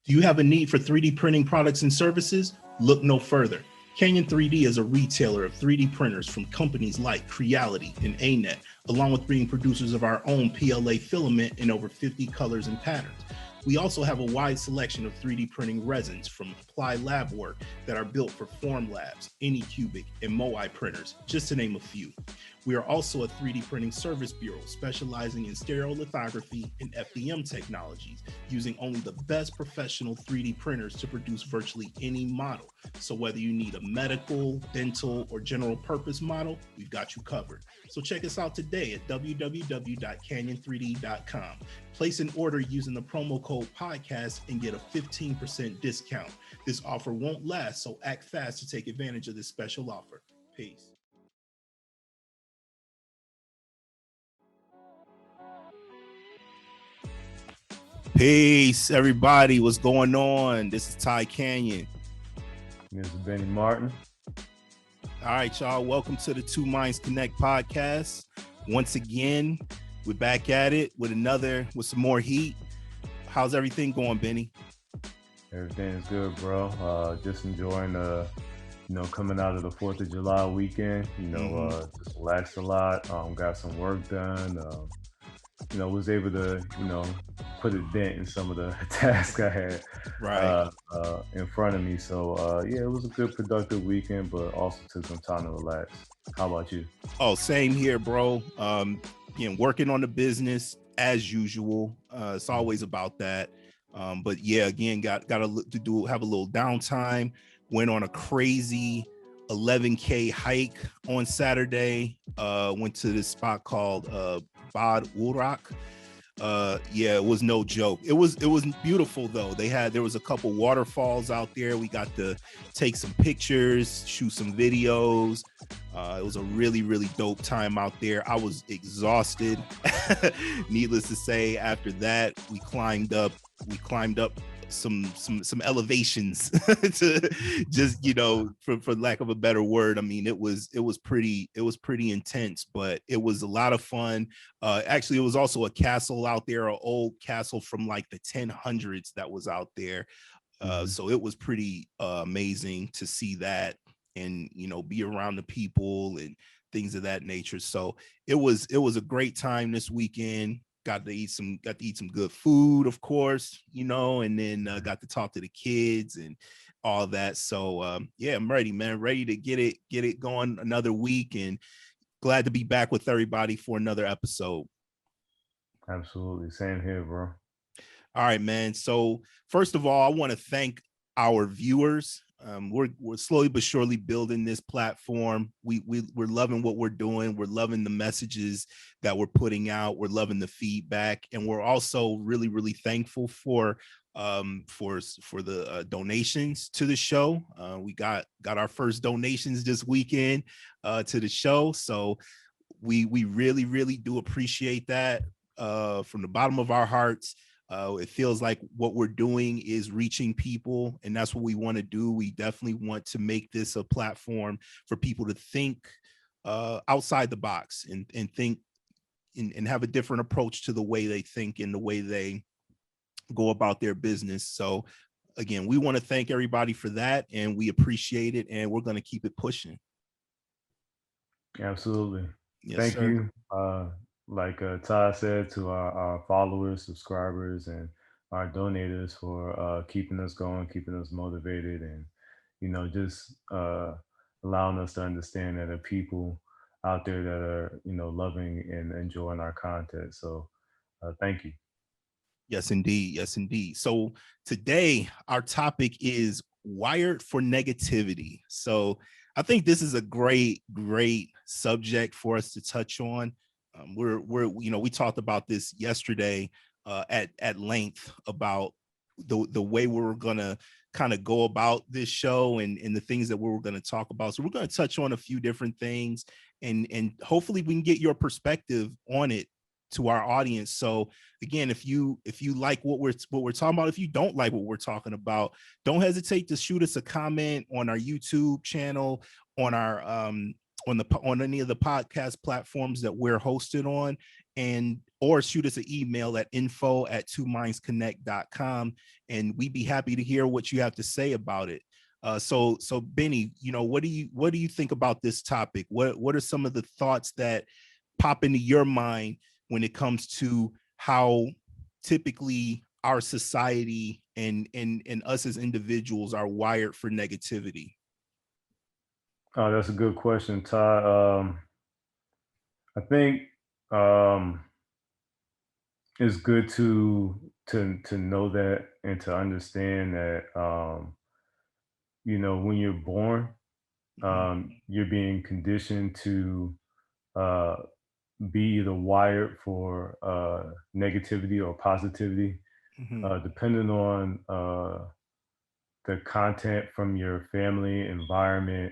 Do you have a need for 3D printing products and services? Look no further. Canion 3D is a retailer of 3D printers from companies like Creality and ANET, along with being producers of our own PLA filament in over 50 colors and patterns. We also have a wide selection of 3D printing resins from Applied Lab Work that are built for Formlabs, Anycubic, and Moai printers, just to name a few. We are also a 3D printing service bureau specializing in stereolithography and FDM technologies, using only the best professional 3D printers to produce virtually any model. So whether you need a medical, dental, or general purpose model, we've got you covered. So check us out today at www.canion3d.com. Place an order using the promo code podcast and get a 15% discount. This offer won't last, so act fast to take advantage of this special offer. Peace. Peace, everybody. What's going on? This is Ty Canion. This is Benny Martin. All right, y'all. Welcome to the Two Minds Connect podcast. Once again, we're back at it with some more heat. How's everything going, Benny? Everything is good, bro. Just enjoying coming out of the 4th of July weekend. Just relaxed a lot. Got some work done. Was able to, put a dent in some of the tasks I had in front of me. So, it was a good, productive weekend, but also took some time to relax. How about you? Oh, same here, bro. Working on the business as usual. It's always about that. But yeah, again, got have a little downtime. Went on a crazy 11K hike on Saturday. Went to this spot called Bad Urak. It was no joke. It was beautiful though. There was a couple waterfalls out there. We got to take some pictures, shoot some videos. It was a really, really dope time out there. I was exhausted. Needless to say, after that, we climbed up some elevations to just, for lack of a better word. I mean, it was pretty intense, but it was a lot of fun. Actually, it was also a castle out there, an old castle from like the 1000s that was out there. So it was pretty amazing to see that and, be around the people and things of that nature. So it was a great time this weekend. Got to eat some good food, of course, and then got to talk to the kids and all that. So I'm ready, man. Ready to get it going another week, and glad to be back with everybody for another episode. Absolutely. Same here, bro. All right, man. So first of all, I want to thank our viewers. We're slowly but surely building this platform. We're loving what we're doing. We're loving the messages that we're putting out. We're loving the feedback, and we're also really, really thankful for the donations to the show. We got our first donations this weekend to the show, so we really, really do appreciate that from the bottom of our hearts. It feels like what we're doing is reaching people, and that's what we want to do. We definitely want to make this a platform for people to think outside the box and think and have a different approach to the way they think and the way they go about their business. So again, we want to thank everybody for that, and we appreciate it, and we're going to keep it pushing. Absolutely. Yes, Thank sir. you. Like Todd said, to our followers, subscribers, and our donators for keeping us going, keeping us motivated, and just allowing us to understand that there are people out there that are loving and enjoying our content. So thank you. Yes, indeed. Yes, indeed. So today our topic is wired for negativity. So I think this is a great subject for us to touch on. We talked about this yesterday at length about the way we were going to kind of go about this show and the things that we were going to talk about. So we're going to touch on a few different things, and hopefully we can get your perspective on it to our audience. So again, if you like what we're talking about, if you don't like what we're talking about, don't hesitate to shoot us a comment on our YouTube channel, on our on any of the podcast platforms that we're hosted on, and or shoot us an email at info@twomindsconnect.com, and we'd be happy to hear what you have to say about it. So Benny, what do you think about this topic? What are some of the thoughts that pop into your mind when it comes to how typically our society and us as individuals are wired for negativity? Oh, that's a good question, Ty. I think um, it's good to know that and to understand that when you're born, Mm-hmm. you're being conditioned to uh, be either wired for negativity or positivity, Mm-hmm. depending on the content from your family, environment,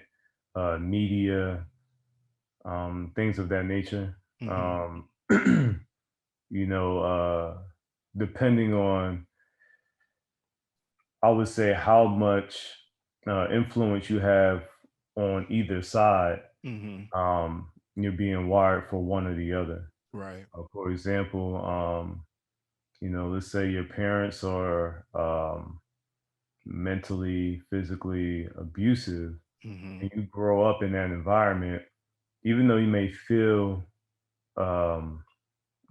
media, things of that nature. Mm-hmm. Um, you know, depending on, I would say, how much influence you have on either side, Mm-hmm. you're being wired for one or the other. Right. For example, let's say your parents are mentally, physically abusive, Mm-hmm. and you grow up in that environment, even though you may feel um,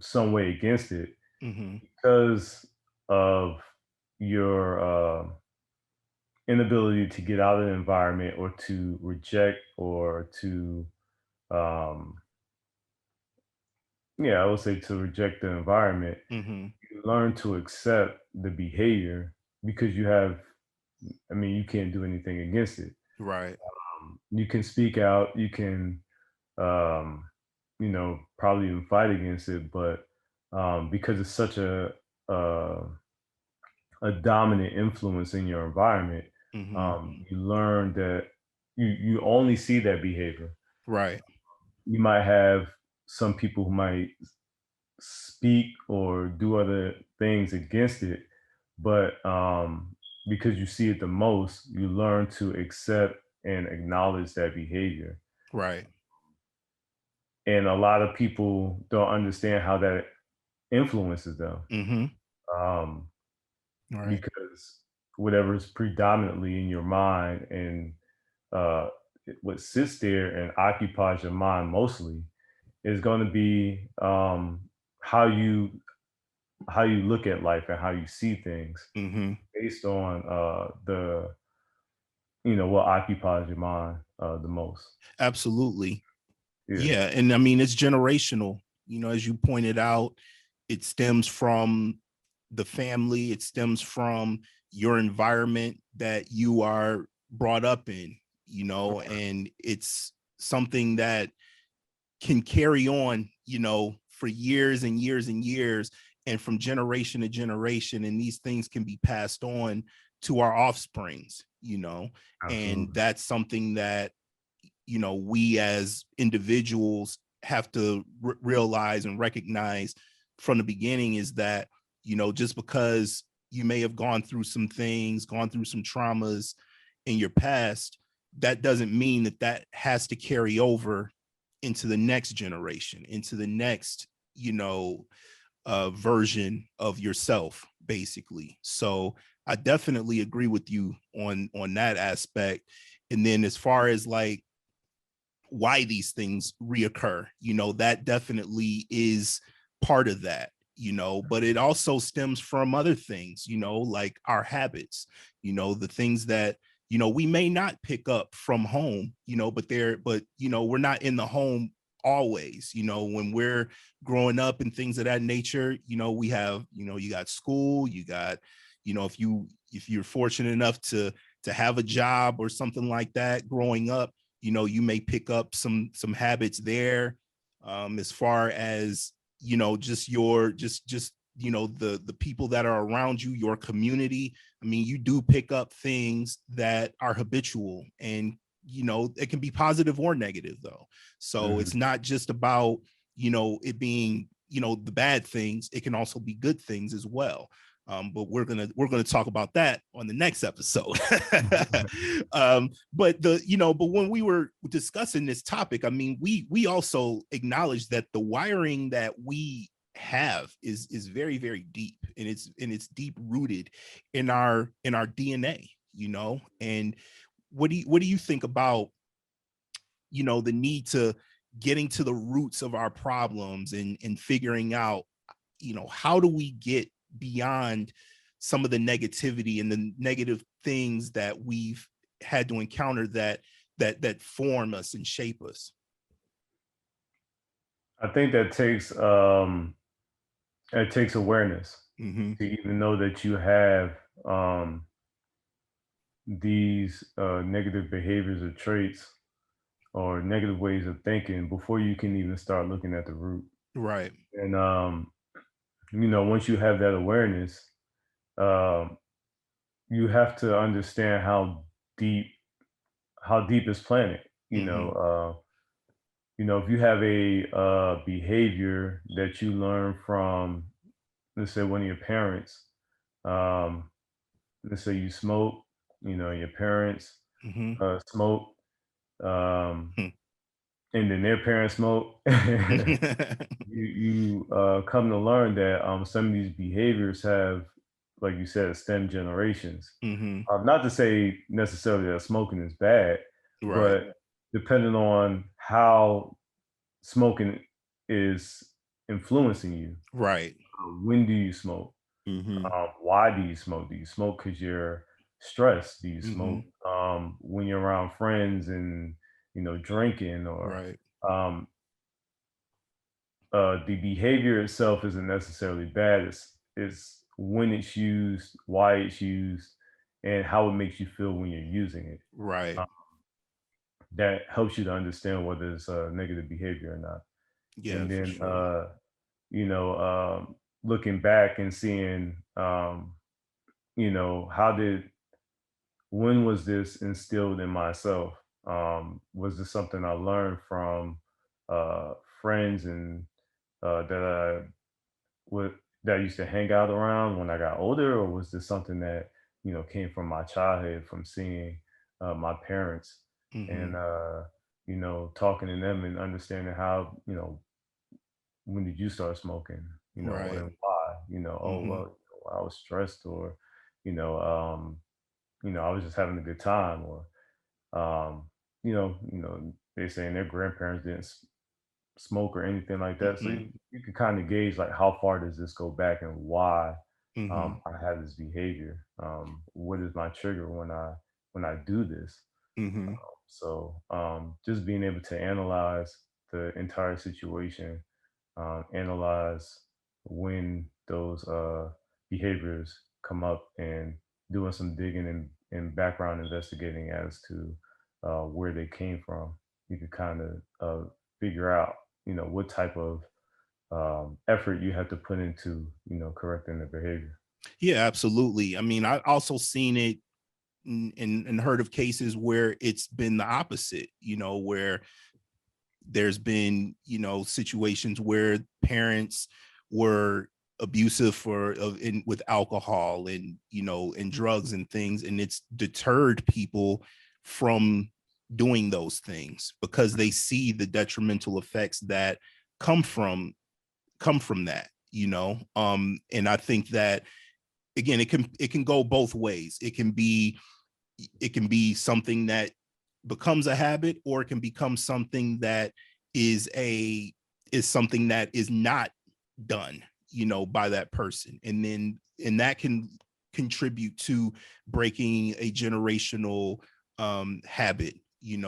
some way against it, Mm-hmm. because of your inability to get out of the environment or to reject or to, um, yeah, I would say to reject the environment, Mm-hmm. you learn to accept the behavior because I mean, you can't do anything against it. Right. You can speak out, you can, um, probably even fight against it, but because it's such uh, a dominant influence in your environment, Mm-hmm. you learn that you only see that behavior. Right. You might have some people who might speak or do other things against it, but because you see it the most, you learn to accept and acknowledge that behavior. Right. And a lot of people don't understand how that influences them, Mm-hmm. um, Right. because whatever is predominantly in your mind and uh, what sits there and occupies your mind mostly is going to be how you how you look at life and how you see things Mm-hmm. based on the what occupies your mind the most. Absolutely. Yeah. Yeah. And I mean, it's generational. As you pointed out, it stems from the family, it stems from your environment that you are brought up in, and it's something that can carry on, for years and years and years, and from generation to generation. And these things can be passed on to our offsprings, and Absolutely. that's something that, we as individuals have to realize and recognize from the beginning is that, just because you may have gone through some things, gone through some traumas in your past, that doesn't mean that that has to carry over into the next generation, into the next, version of yourself, basically. So I definitely agree with you on that aspect. And then as far as like why these things reoccur, that definitely is part of that, but it also stems from other things, like our habits, the things that, we may not pick up from home, we're not in the home always, when we're growing up and things of that nature, we have, you got school, you got, if you're fortunate enough to have a job or something like that growing up, you may pick up some habits there, as far as, just your just the people that are around you, your community. I mean, you do pick up things that are habitual, and it can be positive or negative though. So Hmm. it's not just about, it being, the bad things. It can also be good things as well. But we're gonna talk about that on the next episode. But when we were discussing this topic, I mean, we also acknowledge that the wiring that we have is very, very deep, and it's deep rooted in our DNA, and what do you think about the need to getting to the roots of our problems and figuring out how do we get beyond some of the negativity and the negative things that we've had to encounter that form us and shape us? I think that takes awareness Mm-hmm. to even know that you have these negative behaviors or traits or negative ways of thinking before you can even start looking at the root. Right. And once you have that awareness, um, you have to understand deep deep is planted. Mm-hmm. If you have a behavior that you learn from, let's say, one of your parents, um, let's say you smoke, your parents Mm-hmm. smoke, um, and then their parents smoke. You come to learn that some of these behaviors have, like you said, stem generations. Mm-hmm. Not to say necessarily that smoking is bad, Right. but depending on how smoking is influencing you. Right. When do you smoke? Mm-hmm. Why do you smoke? Do you smoke because you're stressed? Do you Mm-hmm. smoke when you're around friends and drinking? Or Right. um, the behavior itself isn't necessarily bad. It's when it's used, why it's used, and how it makes you feel when you're using it. Right. Uh, that helps you to understand whether it's a negative behavior or not. Yeah, And for then sure. you know, looking back and seeing, how did, when was this instilled in myself? Was this something I learned from uh, friends and that would that I used to hang out around when I got older, or was this something that came from my childhood, from seeing my parents Mm-hmm. and talking to them and understanding how when did you start smoking, Right. and why? Oh Mm-hmm. well, I was stressed, or you know, um, I was just having a good time, or they saying their grandparents didn't smoke or anything like that. So Mm-hmm. you can kind of gauge like how far does this go back and why Mm-hmm. I have this behavior. What is my trigger when I do this? Mm-hmm. So just being able to analyze the entire situation, analyze when those behaviors come up, and doing some digging and background investigating as to where they came from. You can kind of figure out, what type of effort you have to put into, correcting the behavior. Yeah, absolutely. I mean, I also seen it and heard of cases where it's been the opposite, where there's been, situations where parents were abusive with alcohol and, and drugs and things, and it's deterred people from doing those things because they see the detrimental effects that come from that, and I think that again it can go both ways. It can be something that becomes a habit, or it can become something that is a is something that is not done, by that person, and that can contribute to breaking a generational habit,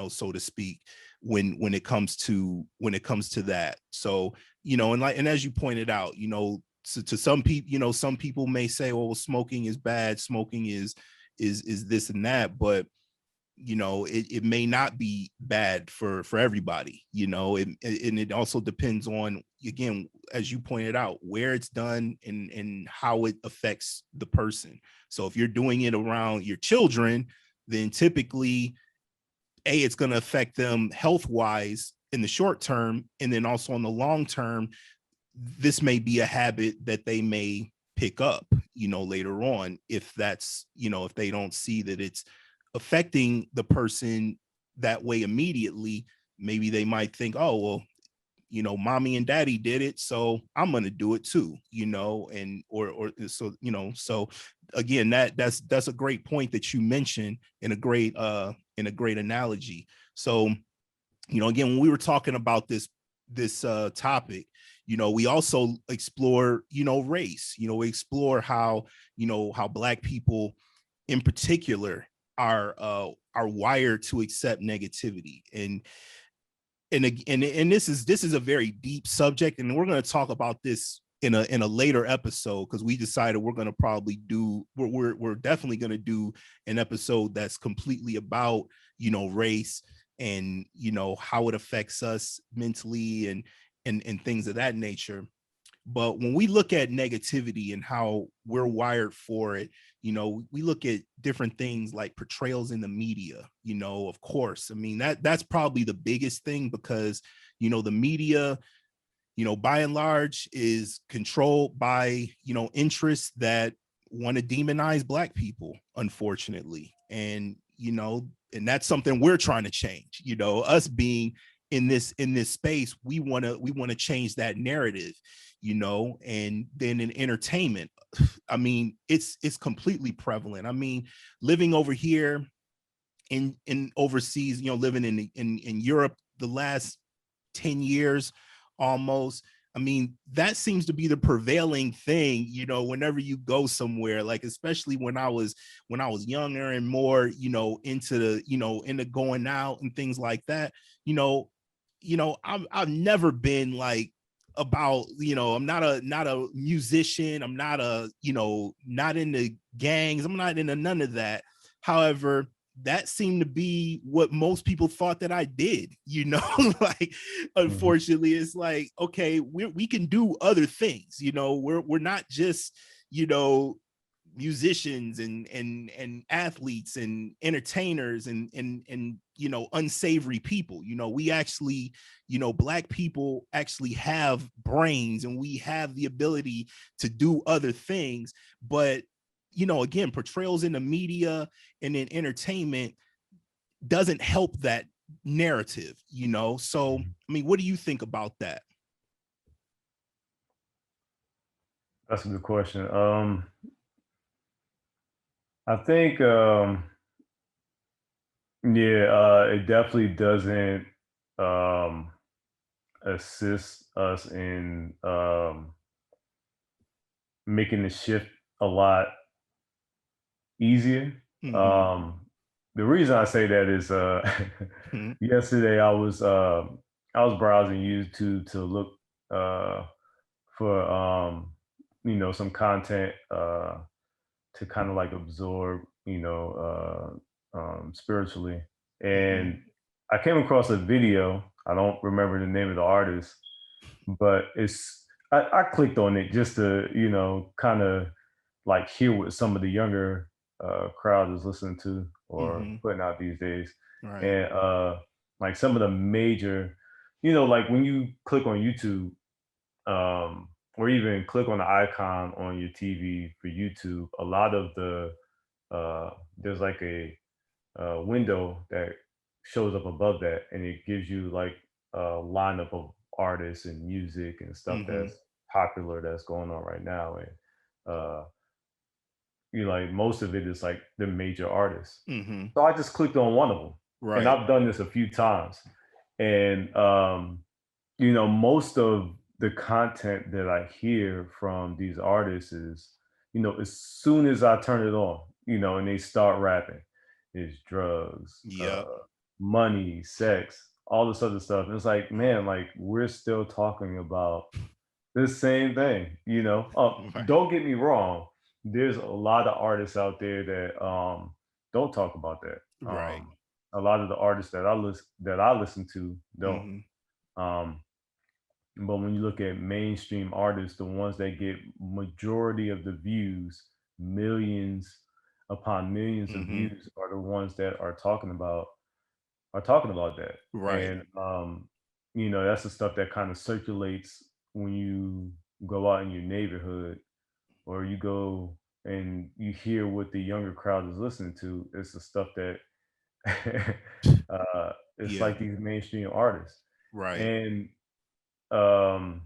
so to speak, when it comes to that. So, and as you pointed out, to some people, some people may say, oh, well, smoking is bad, smoking is this and that, but it may not be bad for everybody, and it also depends on, again, as you pointed out, where it's done and how it affects the person. So if you're doing it around your children, then typically it's going to affect them health wise in the short term, and then also in the long term, this may be a habit that they may pick up, later on, if that's, if they don't see that it's affecting the person that way immediately. Maybe they might think, oh, well, mommy and daddy did it, so I'm gonna do it too, and or so, so again, that's a great point that you mentioned, in a great analogy. So, again, when we were talking about this topic, we also explore, race, we explore how Black people in particular are wired to accept negativity. And this is a very deep subject, and we're going to talk about this in a later episode, because we decided we're going to probably we're definitely going to do an episode that's completely about race, and how it affects us mentally, and things of that nature. But when we look at negativity and how we're wired for it, we look at different things like portrayals in the media, of course. I mean, that's probably the biggest thing, because, the media, by and large, is controlled by, interests that want to demonize Black people, unfortunately. And that's something we're trying to change, us being in this space. We want to change that narrative, and then in entertainment, I mean, it's completely prevalent. I mean, living over here in overseas, living in Europe the last 10 years almost. I mean, that seems to be the prevailing thing, whenever you go somewhere, like, especially when I was younger and more, into into going out and things like that. I've never been like about, I'm not a musician. I'm not not into gangs. I'm not into none of that. However, that seemed to be what most people thought that I did, like, unfortunately, it's like, okay, we can do other things, we're not just, you know, musicians and athletes and entertainers and unsavory people. We actually, Black people actually have brains, and we have the ability to do other things. But again, portrayals in the media and in entertainment doesn't help that narrative. So I mean, what do you think about that? That's a good question. I think, yeah, it definitely doesn't um, assist us in making the shift a lot easier. Mm-hmm. The reason I say that is, Mm-hmm. yesterday I was browsing YouTube to look uh, for some content to kind of like absorb, spiritually. Mm-hmm. And I came across a video. I don't remember the name of the artist, but I clicked on it just to, kind of like hear what some of the younger crowd is listening to or Mm-hmm. putting out these days. Right. And like some of the major, like when you click on YouTube, or even click on the icon on your TV for YouTube, a lot of there's like a window that shows up above that, and it gives you like a lineup of artists and music and stuff Mm-hmm. that's popular that's going on right now. And uh, like most of it is like the major artists. Mm-hmm. So I just clicked on one of them, and Right. I've done this a few times. And most of the content that I hear from these artists is, as soon as I turn it on, and they start rapping, it's drugs, Yep. money, sex, all this other stuff. And it's like, man, like we're still talking about the same thing, Right. Don't get me wrong. There's a lot of artists out there that don't talk about that. Right. A lot of the artists that I listen to don't. Mm-hmm. Um, but when you look at mainstream artists, the ones that get majority of the views, millions upon millions of Mm-hmm. views, are the ones that are talking about that. Right. And that's the stuff that kind of circulates when you go out in your neighborhood. or you go and you hear what the younger crowd is listening to, it's the stuff that it's Yeah. like these mainstream artists. Right. And um,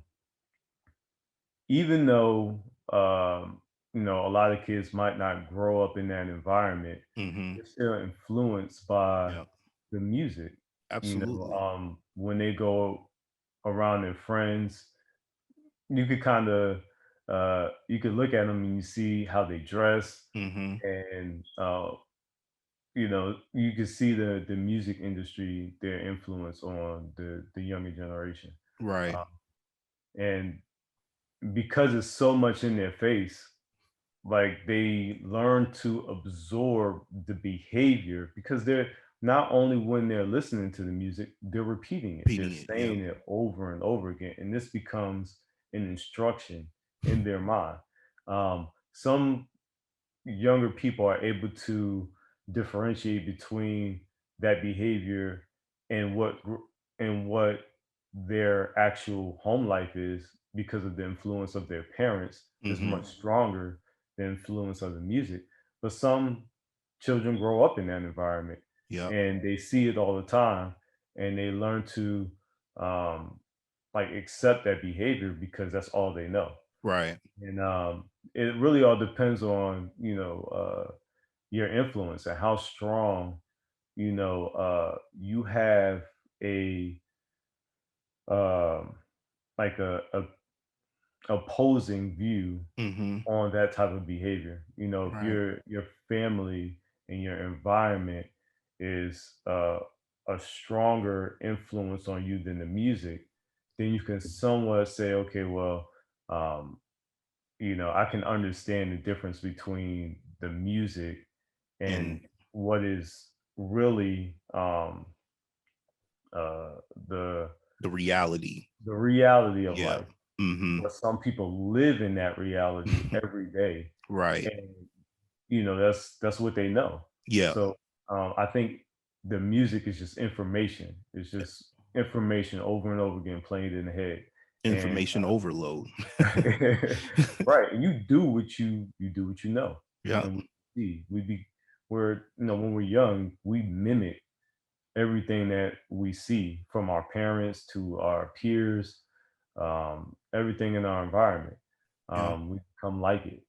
even though a lot of kids might not grow up in that environment, Mm-hmm. they're still influenced by Yeah. the music. Absolutely. When they go around their friends, you could kind of you could look at them and you see how they dress, Mm-hmm. and you can see the music industry, their influence on the younger generation, Right. uh, and because it's so much in their face, like they learn to absorb the behavior, because they're not only when they're listening to the music, they're repeating it, they're Repeating it. Yep. saying it over and over again, and this becomes an instruction in their mind. Some younger people are able to differentiate between that behavior and what their actual home life is, because of the influence of their parents is Mm-hmm. much stronger than the influence of the music. But some children grow up in that environment Yep. and they see it all the time, and they learn to um, like accept that behavior because that's all they know. Right. And it really all depends on your influence and how strong you have a um, like a opposing view Mm-hmm. on that type of behavior. If Right. your family and your environment is a stronger influence on you than the music, then you can somewhat say, okay, well, um, I can understand the difference between the music and And what is really uh, the the reality. the reality of Yeah. life. Mm-hmm. But some people live in that reality every day, Right. and that's what they know. Yeah. So I think the music is just information. It's just information over and over again playing in the head, and Information overload. right. And you do what you know, Yeah. and we see we're when we're young, we mimic everything that we see from our parents to our peers, everything in our environment. Yeah. We become like it,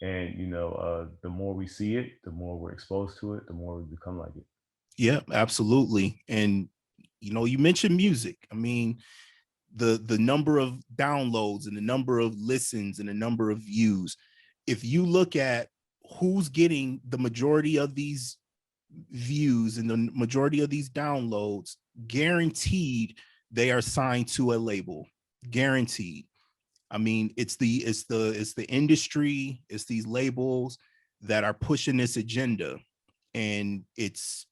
and the more we see it, the more we're exposed to it, the more we become like it. Yeah, absolutely. And you mentioned music. I mean, the number of downloads and the number of listens and the number of views. If you look at who's getting the majority of these views and the majority of these downloads, guaranteed they are signed to a label. Guaranteed. I mean, it's the industry, it's these labels that are pushing this agenda, and it's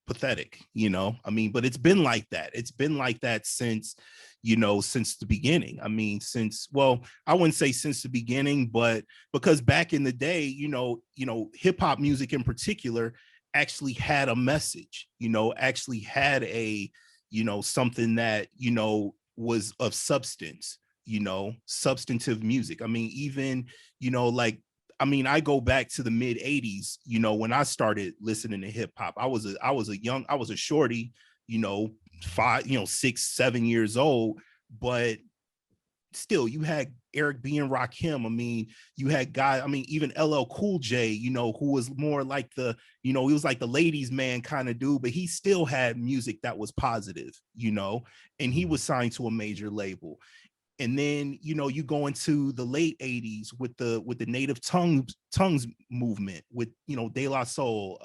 pathetic. I mean, but it's been like that. It's been like that since the beginning. I mean, well, I wouldn't say since the beginning, but because back in the day, hip hop music in particular actually had a message, actually had a, something that, was of substance, substantive music. I mean, even, like, I mean, I go back to the mid 80s, when I started listening to hip hop. I was a shorty, you know, 6, 7 years old, but still you had Eric B and Rakim. I mean, you had guys, I mean, even LL Cool J, who was more like he was like the ladies man kind of dude, but he still had music that was positive, and he was signed to a major label. And then you go into the late 80s with the native tongues movement, with De La Soul,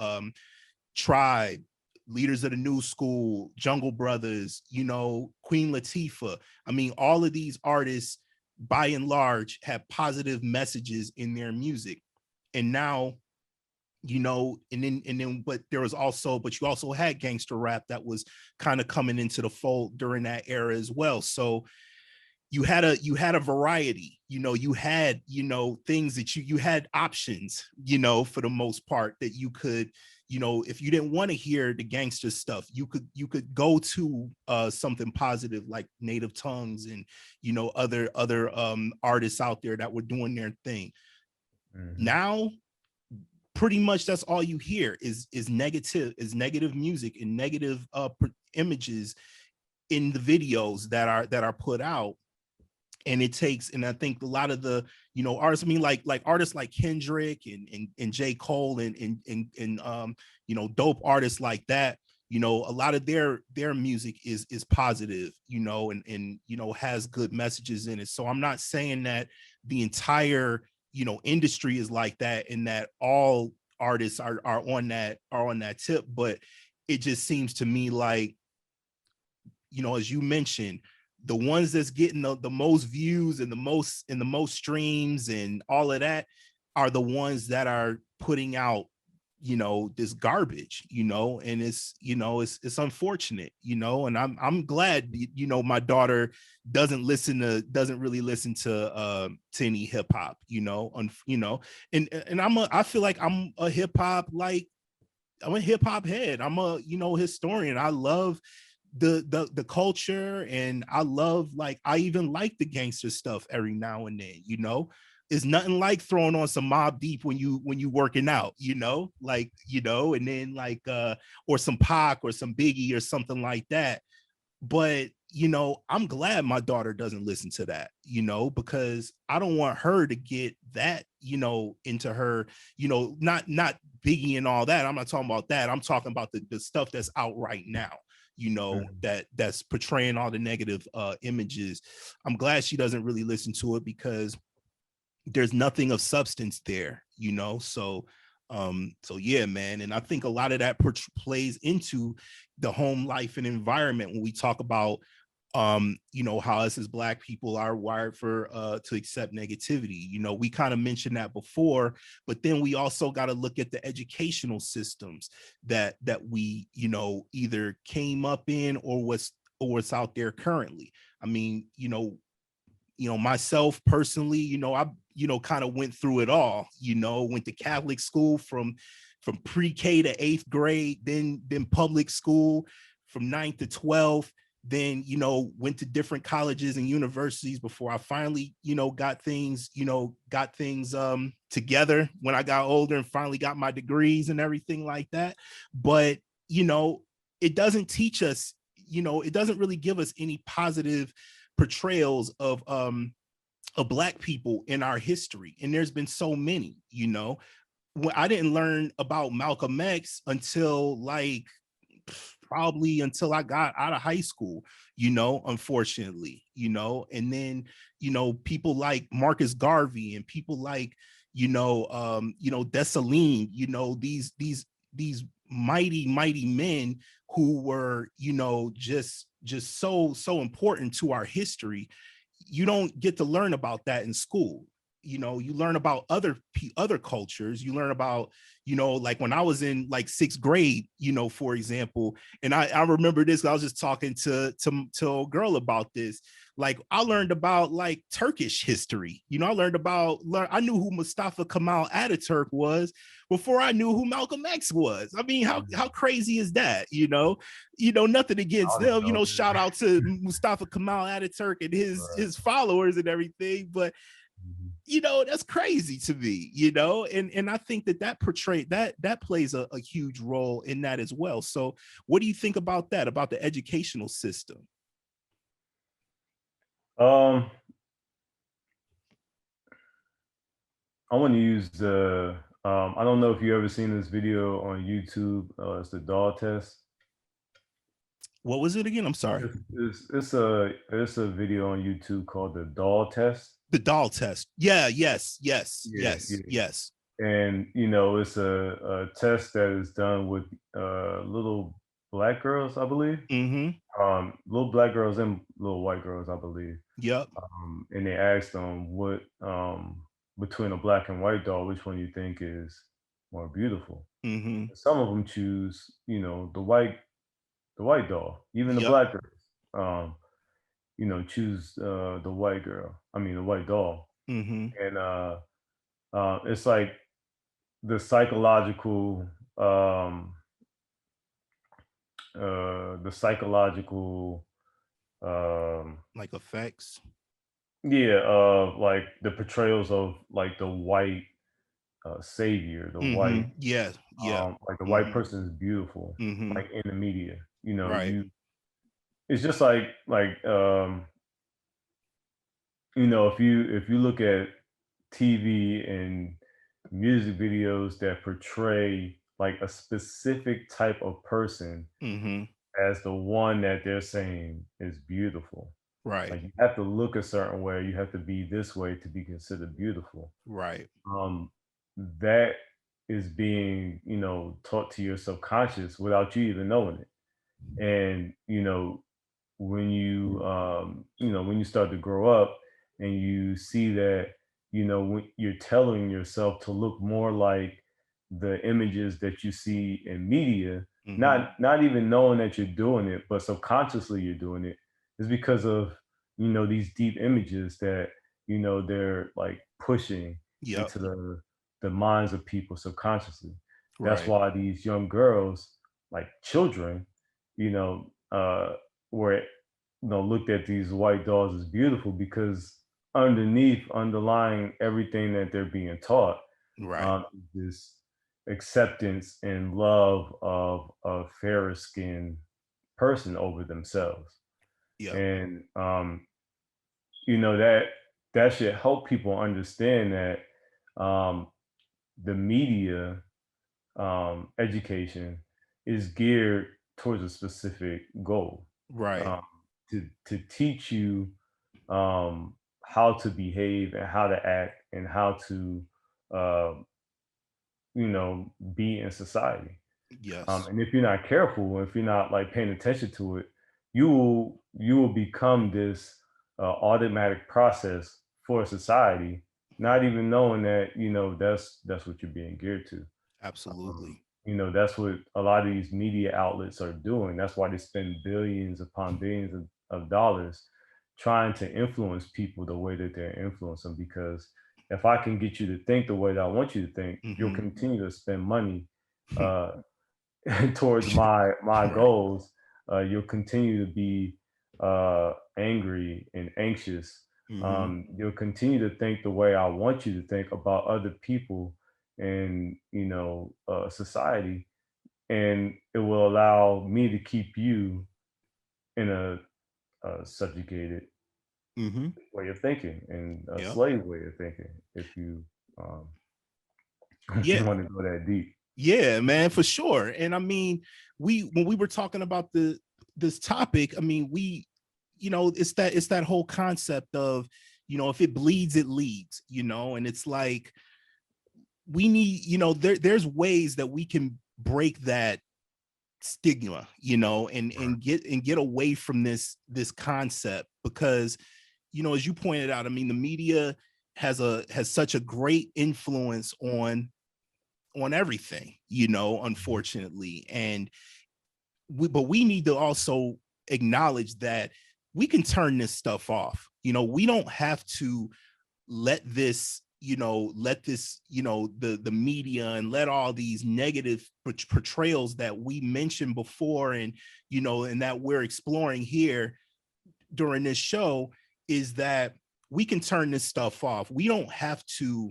Tribe, Leaders of the New School, Jungle Brothers, Queen Latifah. I mean, all of these artists by and large have positive messages in their music. And now, and then but you also had gangster rap that was kind of coming into the fold during that era as well. So you had a variety, you had things that you had options, for the most part, that you could if you didn't want to hear the gangster stuff, you could go to something positive like Native Tongues and other artists out there that were doing their thing. Now pretty much that's all you hear is negative music and negative images in the videos that are put out. And it takes, and I think a lot of the artists, I mean, like artists like Kendrick and J. Cole and dope artists like that, a lot of their music is positive, and has good messages in it. So I'm not saying that the entire industry is like that and that all artists are on that tip, but it just seems to me like, as you mentioned, the ones that's getting the most views and the most streams and all of that are the ones that are putting out this garbage, and it's unfortunate, and I'm glad my daughter doesn't really listen to any hip hop, and I feel like I'm a hip hop head. I'm a historian. I love the culture, and I love, I even like the gangster stuff every now and then. It's nothing like throwing on some Mob Deep when you working out, and then or some Pac or some Biggie or something like that. But I'm glad my daughter doesn't listen to that, because I don't want her to get that into her, not Biggie and all that. I'm not talking about that. I'm talking about the stuff that's out right now, that's portraying all the negative images. I'm glad she doesn't really listen to it, because there's nothing of substance there, so yeah, man. And I think a lot of that plays into the home life and environment when we talk about how us as Black people are wired for to accept negativity. We kind of mentioned that before, but then we also got to look at the educational systems that we either came up in or what's out there currently. I mean, myself personally, I kind of went through it all. Went to Catholic school from pre-K to 8th grade, then public school from 9th to 12th, then went to different colleges and universities before I finally got things together when I got older and finally got my degrees and everything like that. But it doesn't teach us, it doesn't really give us any positive portrayals of Black people in our history. And there's been so many. When I didn't learn about Malcolm X until probably until I got out of high school, unfortunately, and then, people like Marcus Garvey and people like, Dessalines, these mighty men who were, just so important to our history. You don't get to learn about that in school. You learn about other cultures. You learn about, like when I was in 6th grade, for example, and I remember this, I was just talking to a girl about this. I learned about Turkish history. I knew who Mustafa Kemal Ataturk was before I knew who Malcolm X was. I mean, how crazy is that? Nothing against them, shout out to Mustafa Kemal Ataturk and his followers and everything, but that's crazy to me, and I think that plays a huge role in that as well. So what do you think about that, about the educational system? I want to use I don't know if you ever seen this video on YouTube. It's the doll test. What was it again? I'm sorry. It's a video on YouTube called the doll test. The doll test. Yeah. Yes. And it's a test that is done with little Black girls, I believe. Little Black girls and little white girls, I believe. Yep. And they asked them what between a Black and white doll, which one you think is more beautiful. Some of them choose, the white doll. Even the Black girls, choose the white girl. I mean, the white doll. And it's like the psychological um the psychological, um Like effects. yeah, like the portrayals of like the white savior, the white, Yeah. Yeah. like the white hmm person is beautiful, hmm like in the media. You know, Right. it's just like if you look at TV and music videos that portray like a specific type of person hmm as the one that they're saying is beautiful. Right. Like you have to look a certain way, you have to be this way to be considered beautiful. Right. Um, that is being, taught to your subconscious without you even knowing it. And when you start to grow up and you see that, when you're telling yourself to look more like the images that you see in media, hmm not even knowing that you're doing it, but subconsciously you're doing it, is because of these deep images that they're like pushing Yep. into the minds of people subconsciously. That's Right. why these young girls, like children, you know, were looked at these white dolls as beautiful because underlying everything that they're being taught, Right. is this acceptance and love of a fairer skinned person over themselves. Yep. And that should help people understand that the media education is geared towards a specific goal, Right. um, to teach you how to behave and how to act and how to uh, be in society. Yes. And if you're not careful, if you're not like paying attention to it, you will become this automatic process for society, not even knowing that that's what you're being geared to. Absolutely. That's what a lot of these media outlets are doing. That's why they spend billions upon billions of dollars trying to influence people the way that they're influencing. Because if I can get you to think the way that I want you to think, you'll hmm continue to spend money uh, towards my Right. goals. You'll continue to be angry and anxious. hmm You'll continue to think the way I want you to think about other people and society, and it will allow me to keep you in a subjugated hmm way of thinking and a Yep. slave way of thinking. If you um, if Yeah. you want to go that deep. Yeah, man, for sure. And I mean, when we were talking about this topic, I mean, it's that whole concept of, if it bleeds, it leads, and it's like we need, there's ways that we can break that stigma, and get away from this concept, because as you pointed out, I mean, the media has such a great influence on everything, unfortunately. And we need to also acknowledge that we can turn this stuff off. We don't have to let this the media and let all these negative portrayals that we mentioned before, and that we're exploring here during this show, is that we can turn this stuff off. We don't have to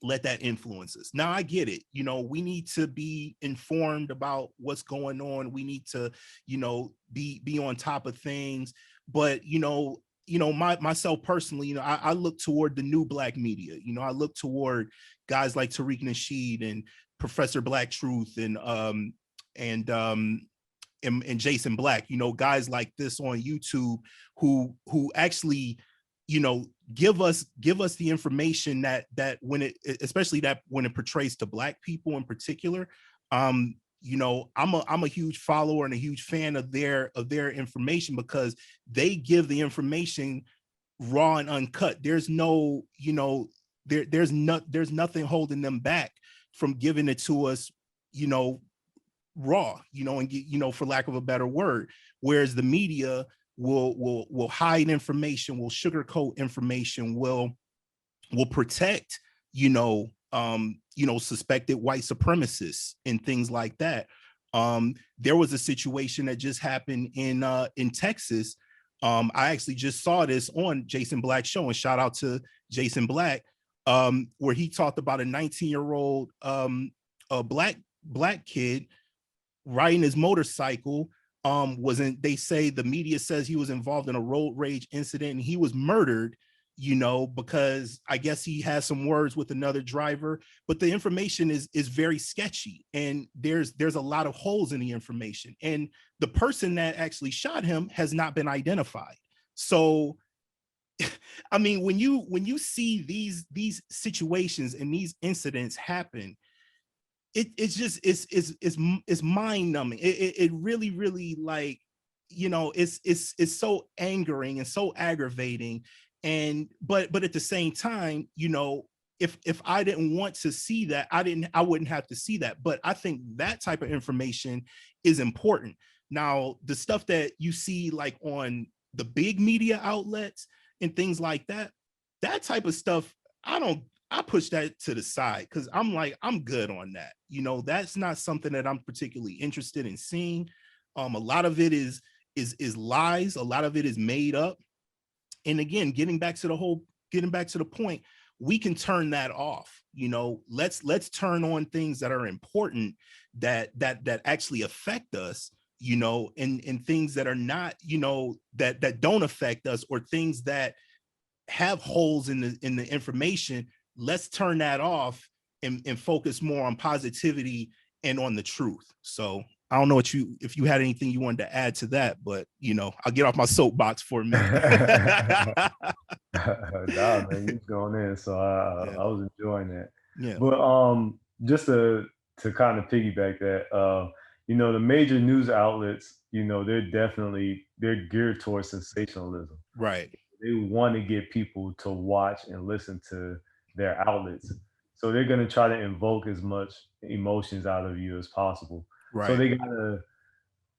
let that influence us. Now, I get it. We need to be informed about what's going on. We need to, be on top of things. But myself personally, I look toward the new black media. I look toward guys like Tariq Nasheed and Professor Black Truth and and Jason Black, guys like this on YouTube who actually, give us the information that when it, especially that when it portrays to black people in particular. I'm a huge follower and a huge fan of their information, because they give the information raw and uncut. There's no, there's nothing holding them back from giving it to us, you know, raw, and get, for lack of a better word. Whereas the media will hide information, will sugarcoat information, will protect, suspected white supremacists and things like that. There was a situation that just happened in Texas. I actually just saw this on Jason Black's show, and shout out to Jason Black, where he talked about a 19-year-old a black kid riding his motorcycle. Wasn't They say, the media says he was involved in a road rage incident and he was murdered, because I guess he has some words with another driver, but the information is very sketchy, and there's a lot of holes in the information, and the person that actually shot him has not been identified. So I mean, when you see these situations and these incidents happen, it's mind numbing. It really, really, like, it's so angering and so aggravating. And but at the same time, if I didn't want to see that, I wouldn't have to see that. But I think that type of information is important. Now, the stuff that you see like on the big media outlets and things like that, that type of stuff, I push that to the side, because I'm like, I'm good on that. That's not something that I'm particularly interested in seeing. A lot of it is lies. A lot of it is made up. And again, getting back to the point, we can turn that off. Let's turn on things that are important, that actually affect us, and things that are not, that don't affect us, or things that have holes in the information. Let's turn that off and focus more on positivity and on the truth. So I don't know if you had anything you wanted to add to that, but I'll get off my soapbox for a minute. Nah, man, you going in, so Yeah. I was enjoying that. Yeah. But just to kind of piggyback that, the major news outlets, they're geared towards sensationalism. Right. They want to get people to watch and listen to their outlets. So they're going to try to invoke as much emotions out of you as possible. So Right.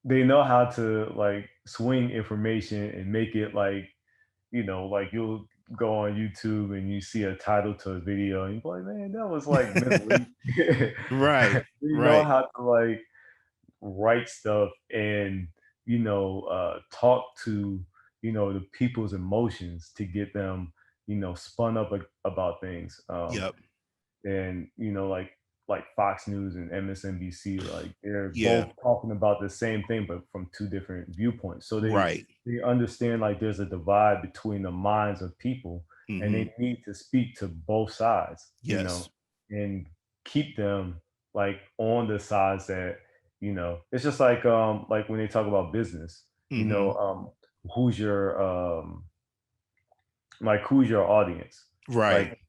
they know how to like swing information and make it like, like you'll go on YouTube and you see a title to a video and you're like, man, that was like middle East. Right. You know Right. how to like write stuff and talk to the people's emotions to get them spun up about things. Yep. And like Fox News and MSNBC, like they're Yeah. both talking about the same thing but from two different viewpoints. So Right. they understand like there's a divide between the minds of people, and Mm-hmm. they need to speak to both sides, Yes. and keep them like on the sides that it's just like when they talk about business, you Mm-hmm. know um who's your who's your audience. Right. Like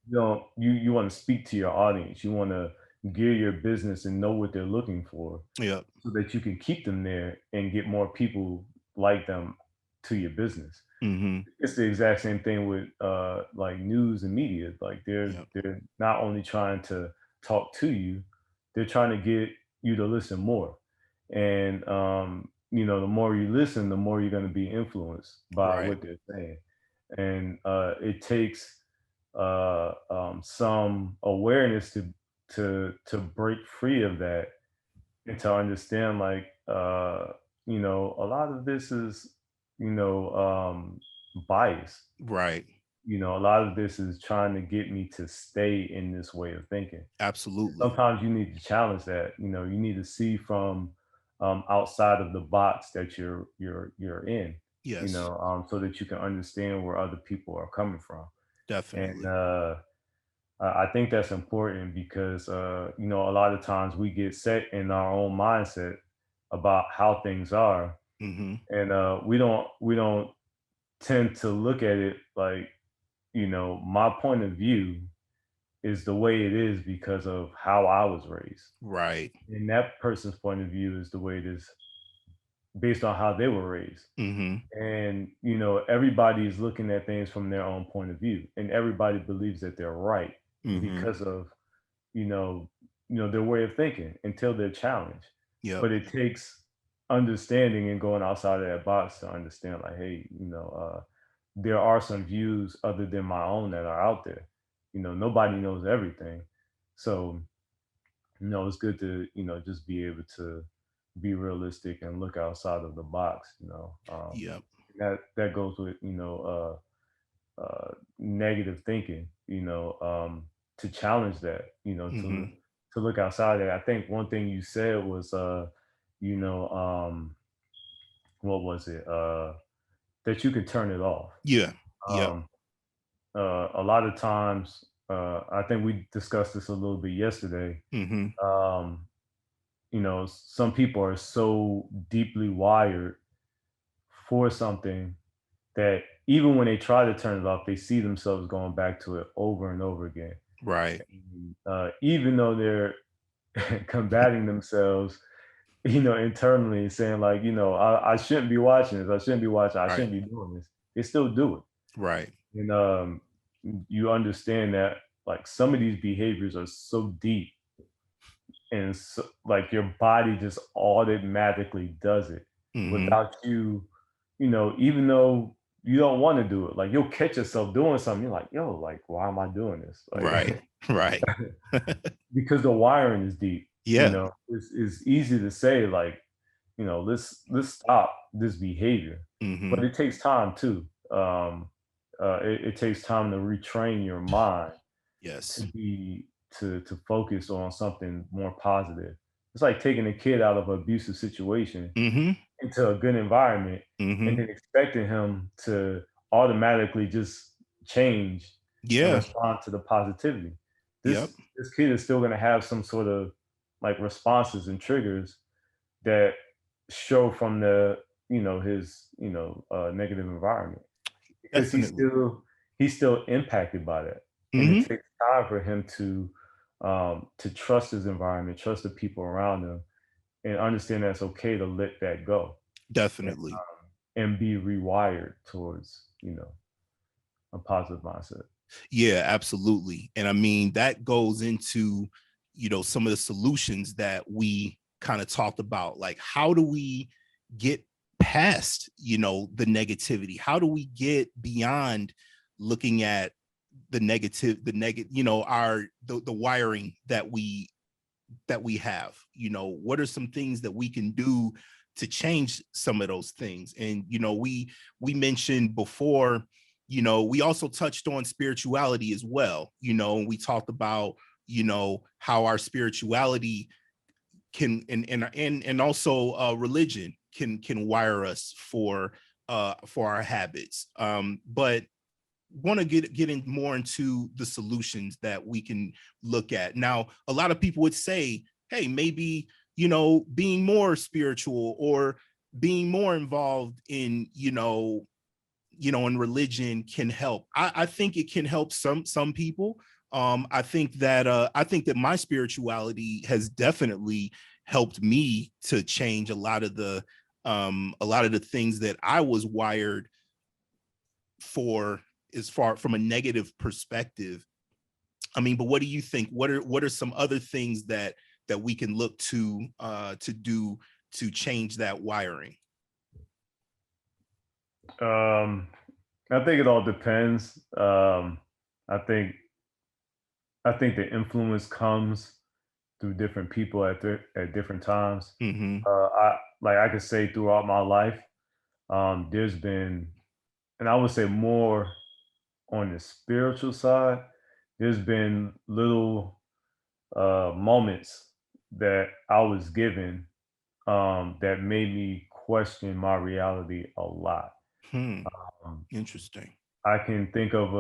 you want to speak to your audience, you want to gear your business and know what they're looking for, Yep. so that you can keep them there and get more people like them to your business. Mm-hmm. It's the exact same thing with like news and media. Like Yep. they're not only trying to talk to you, they're trying to get you to listen more. And the more you listen, the more you're going to be influenced by Right. what they're saying. And it takes some awareness to break free of that, and to understand like a lot of this is you know um bias. Right. A lot of this is trying to get me to stay in this way of thinking. Absolutely. Sometimes you need to challenge that. You need to see from outside of the box that you're in, Yes. so that you can understand where other people are coming from. And Definitely. I think that's important because a lot of times we get set in our own mindset about how things are, Mm-hmm. and we don't tend to look at it like, my point of view is the way it is because of how I was raised, Right. and that person's point of view is the way it is based on how they were raised. Mm-hmm. And everybody is looking at things from their own point of view, and everybody believes that they're right Mm-hmm. because of you know, their way of thinking until they're challenged. Yep. But it takes understanding and going outside of that box to understand, like, hey, there are some views other than my own that are out there. Nobody knows everything. So, it's good to, just be able to be realistic and look outside of the box, Yep. that goes with, negative thinking, to challenge that, Hmm. to look outside that. I think one thing you said was, you know, what was it? That you can turn it off. Yeah. Yep. Um, a lot of times, I think we discussed this a little bit yesterday. Hmm. Um, some people are so deeply wired for something that even when they try to turn it off, they see themselves going back to it over and over again. Right. Even though they're combating themselves, internally, saying like, I shouldn't be watching this, I shouldn't be watching, I Right. shouldn't be doing this. They still do it. Right. And you understand that like some of these behaviors are so deep, and so, like your body just automatically does it Hmm. without you, even though you don't want to do it. Like you'll catch yourself doing something, you're like, yo, like why am I doing this? Right. Like Right. because the wiring is deep. Yeah. It's easy to say like, let's stop this behavior, but Hmm. it takes time too. It takes time to retrain your mind to Yes. be to focus on something more positive. It's like taking a kid out of an abusive situation Hmm. into a good environment and Hmm. then expecting him to automatically just change and Yeah. respond to the positivity. Yep. This kid is still going to have some sort of like responses and triggers that show from the his negative environment, because Definitely. he's still impacted by that, and it Hmm. takes time for him to trust his environment, trust the people around him, and understand that it's okay to let that go, and, Definitely. and be rewired towards a positive mindset. Yeah, absolutely. And I mean, that goes into, some of the solutions that we kind of talked about. Like, how do we get past, the negativity? How do we get beyond looking at our the wiring that we have? What are some things that we can do to change some of those things? And we mentioned before, we also touched on spirituality as well. We talked about how our spirituality can, and also religion can wire us for our habits. But want to get in more into the solutions that we can look at. Now, a lot of people would say, hey, maybe, being more spiritual or being more involved in, in religion can help. I think it can help some people. I think that my spirituality has definitely helped me to change a lot of the things that I was wired for, as far from a negative perspective. I mean, but what do you think? What are some other things that we can look to do to change that wiring? um I think it all depends. I think I think the influence comes through different people at different times. Mm-hmm. I could say throughout my life, there's been, and I would say more on the spiritual side, there's been little moments that I was given, that made me question my reality a lot. Hmm. Um, Interesting. I can think of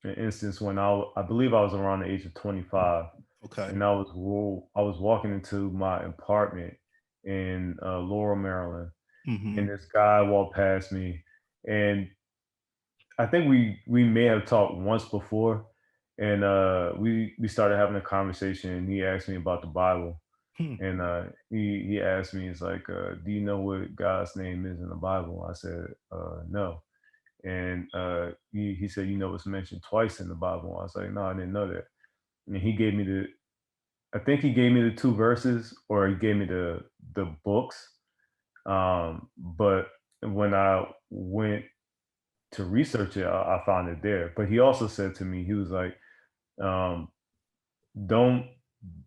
an instance when I believe I was around the age of 25, Okay. and I was walking into my apartment in Laurel, Maryland, Mm-hmm. and this guy walked past me, and I think we may have talked once before, and we started having a conversation, and he asked me about the Bible, Hmm. and he asked me, he's like, "Do you know what God's name is in the Bible?" I said, "No." And he said, "You know, it's mentioned twice in the Bible." I was like, "No, I didn't know that." And he gave me I think he gave me the two verses, or he gave me the books. But when I went to research it, I found it there. But he also said to me, he was like, um, don't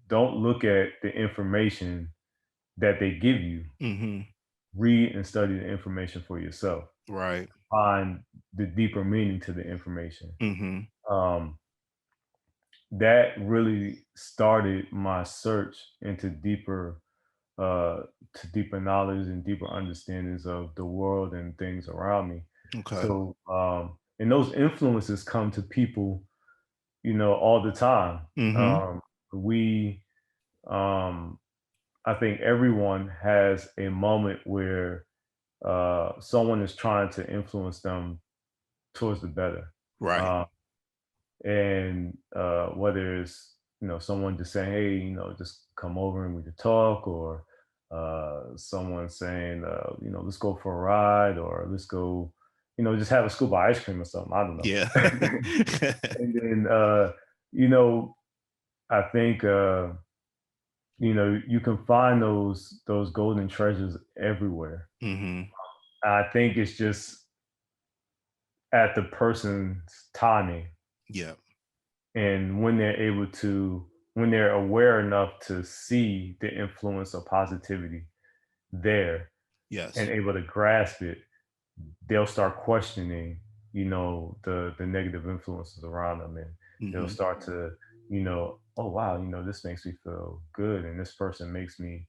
don't look at the information that they give you. Mm-hmm. Read and study the information for yourself. Right. Find the deeper meaning to the information. Mm-hmm. Um, that really started my search into uh, deeper knowledge and deeper understandings of the world and things around me. Okay. So, and those influences come to people, all the time. Mm-hmm. Um, we, um, I think everyone has a moment where someone is trying to influence them towards the better. Right. Uh, and whether it's someone just saying, hey, just come over and we can talk, or someone saying, let's go for a ride, or let's go, just have a scoop of ice cream or something. I don't know. Yeah. And then you know I think you can find those golden treasures everywhere. Mm-hmm. I think it's just at the person's timing, Yeah. and when they're aware enough to see the influence of positivity there and Yes. able to grasp it, they'll start questioning, the negative influences around them, and they'll Mm-hmm. start to, oh wow, this makes me feel good, and this person makes me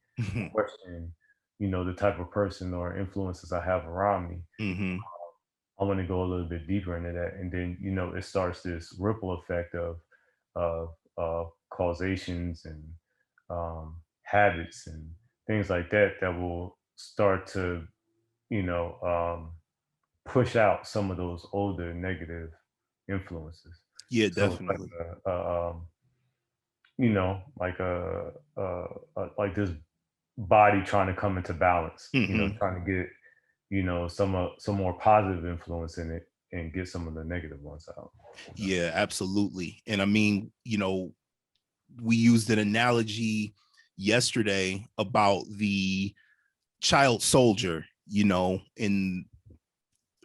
question, the type of person or influences I have around me. Mm-hmm. I want to go a little bit deeper into that, and then it starts this ripple effect of causations and habits and things like that that will start to you know um, push out some of those older negative influences. Yeah, So it's like definitely. like like this body trying to come into balance. Mm-hmm. Trying to get some more positive influence in it and get some of the negative ones out. Yeah, absolutely. And I mean, we used an analogy yesterday about the child soldier, in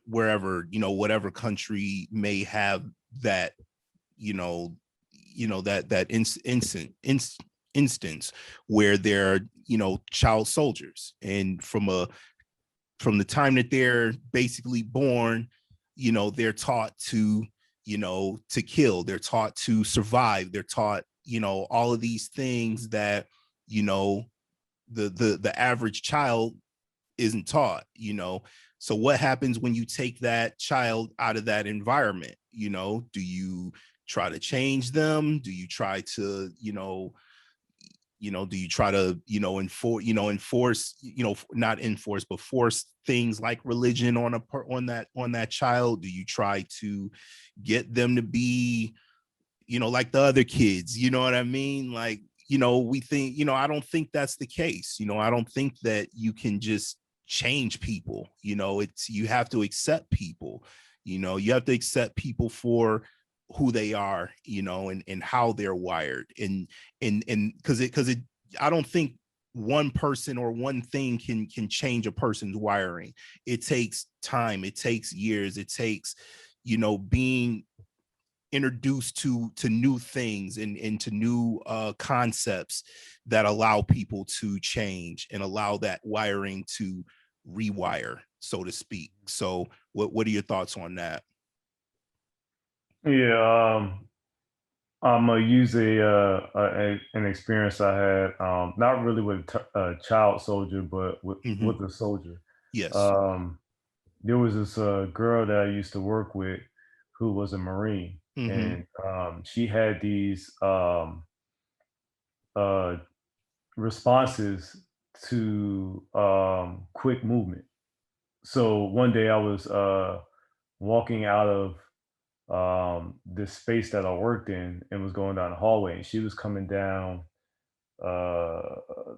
wherever, whatever country may have that, you know, instance where they're, child soldiers. And from the time that they're basically born, they're taught to, to kill, they're taught to survive, they're taught, all of these things that, you know, the average child isn't taught. So what happens when you take that child out of that environment? Do you try to change them? Do you try to, do you try to, enforce, not enforce, but force things like religion on on that child? Do you try to get them to be, like the other kids? You know what I mean? Like, we think, I don't think that's the case. I don't think that you can just change people. You have to accept people. You have to accept people for who they are, and how they're wired. And because I don't think one person or one thing can change a person's wiring. It takes time, it takes years, it takes, being introduced to new things and to new concepts that allow people to change and allow that wiring to rewire, so to speak. So what are your thoughts on that? Yeah, I'm gonna use an experience I had, not really with a child soldier, but Mm-hmm. with a soldier. Yes. Um, there was this girl that I used to work with who was a Marine, Mm-hmm. and she had these uh, responses to quick movement. So one day I was walking out of this space that I worked in and was going down the hallway, and she was coming down uh,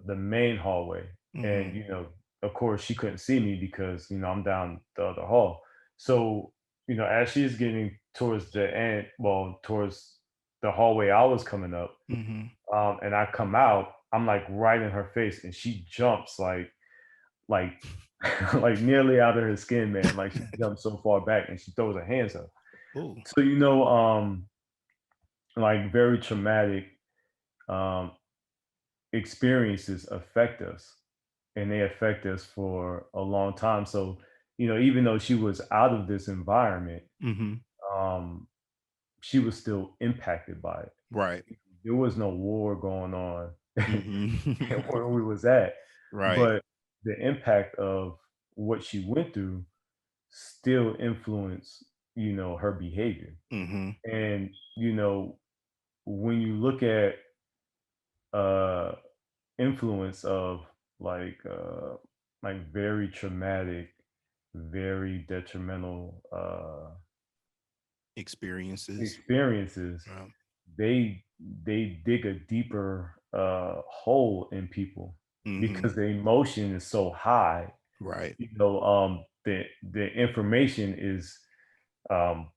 the main hallway, Mm-hmm. and of course, she couldn't see me because I'm down the other hall. So as she's getting towards the end, well, towards the hallway I was coming up, Mm-hmm. and I come out, I'm like right in her face, and she jumps like like nearly out of her skin, man. Like she jumps so far back, and she throws her hands up. Oh. So like very traumatic um, experiences affect us, and they affect us for a long time. So, even though she was out of this environment, Mm-hmm. um, she was still impacted by it. Right. There was no war going on Mm-hmm. where we was at, Right. but the impact of what she went through still influenced, her behavior. Mm-hmm. And, when you look at uh influence of like uh very traumatic, very detrimental Experiences. experiences, Um, they dig a deeper hole in people mm-hmm. because the emotion is so high. Right. The information is um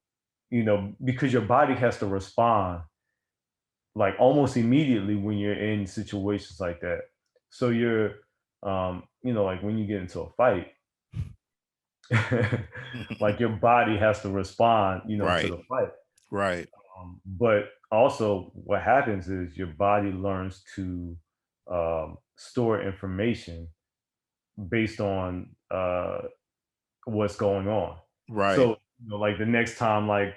because your body has to respond like almost immediately when you're in situations like that. So you're like when you get into a fight, like your body has to respond, to Right. the fight. Right. But also what happens is your body learns to store information based on what's going on. Right. So, like the next time, like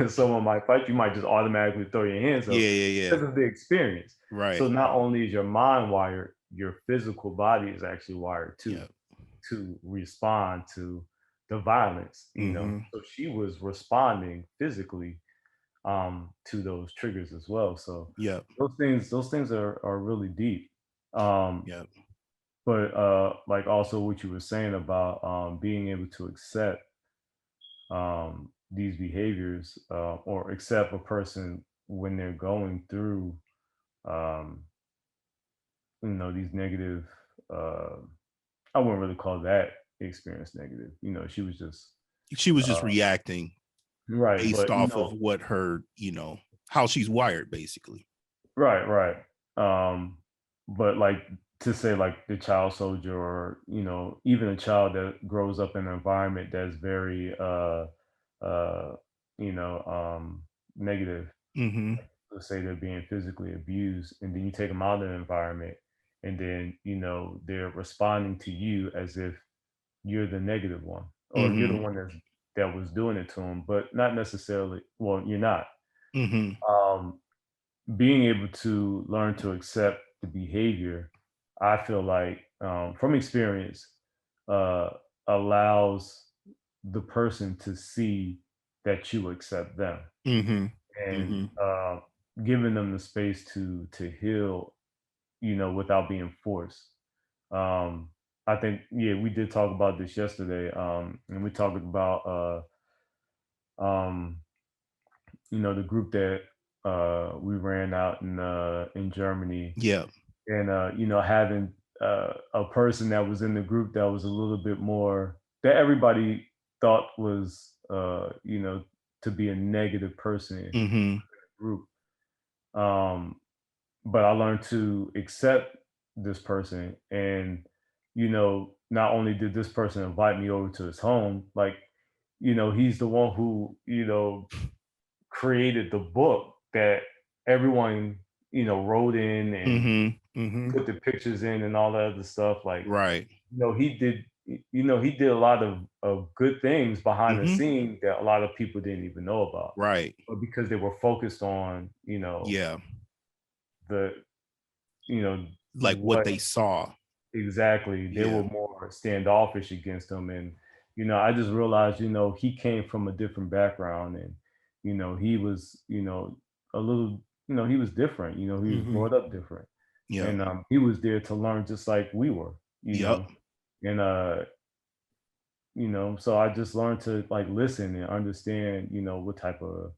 someone might fight, you might just automatically throw your hands up Yeah. Yeah. Yeah. because of the experience. So Right. not only is your mind wired, your physical body is actually wired too, Yeah. to respond to the violence. Mm-hmm. So she was responding physically to those triggers as well. So Yep. those things are really deep. Um, Yep. but like also what you were saying about being able to accept these behaviors or accept a person when they're going through um, these negative uh, I wouldn't really call that experience negative. She was just She was just uh, reacting right, based but off of what her, how she's wired, basically. right. But like to say like the child soldier or even a child that grows up in an environment that's very uh negative. Mm-hmm. Let's say they're being physically abused, and then you take them out of the environment, and then they're responding to you as if you're the negative one, or you're the Mm-hmm. one that was doing it to them, but not necessarily. Well, you're not. Mm-hmm. Um, Being able to learn to accept the behavior, I feel like from experience, uh, allows the person to see that you accept them, Mm-hmm. and Mm-hmm. giving them the space to heal, without being forced. Um, I think, yeah, we did talk about this yesterday, and we talked about um, the group that we ran out in Germany, Yeah. and having a person that was in the group that was a little bit more that everybody thought was to be a negative person in the Mm-hmm. group. Um, but I learned to accept this person, and not only did this person invite me over to his home, like he's the one who created the book that everyone wrote in and Mm-hmm. Mm-hmm. put the pictures in and all that other stuff. Like, Right. he did, he did a lot of good things behind the Mm-hmm. scene that a lot of people didn't even know about, Right. but because they were focused on Yeah. the Like what what they saw. exactly, they Yeah. were more standoffish against him. And I just realized he came from a different background, and he was a little, he was different. He was Mm-hmm. brought up different, Yep. and he was there to learn just like we were. Yep. And so I just learned to like listen and understand what type of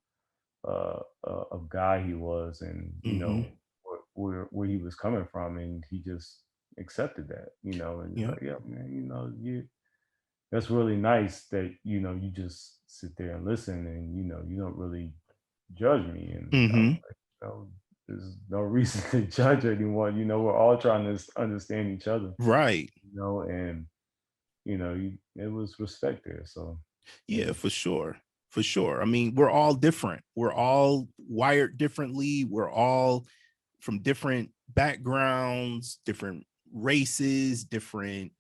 guy he was, and Mm-hmm. where he was coming from, and he just accepted that, and he's Yep. like, yeah, man, you that's really nice that you just sit there and listen, and you don't really judge me. And I was Mm-hmm. like, there's no reason to judge anyone. We're all trying to understand each other, Right. and it was respect there. So Yeah, for sure. For sure. I mean, we're all different. We're all wired differently. We're all from different backgrounds, different races, different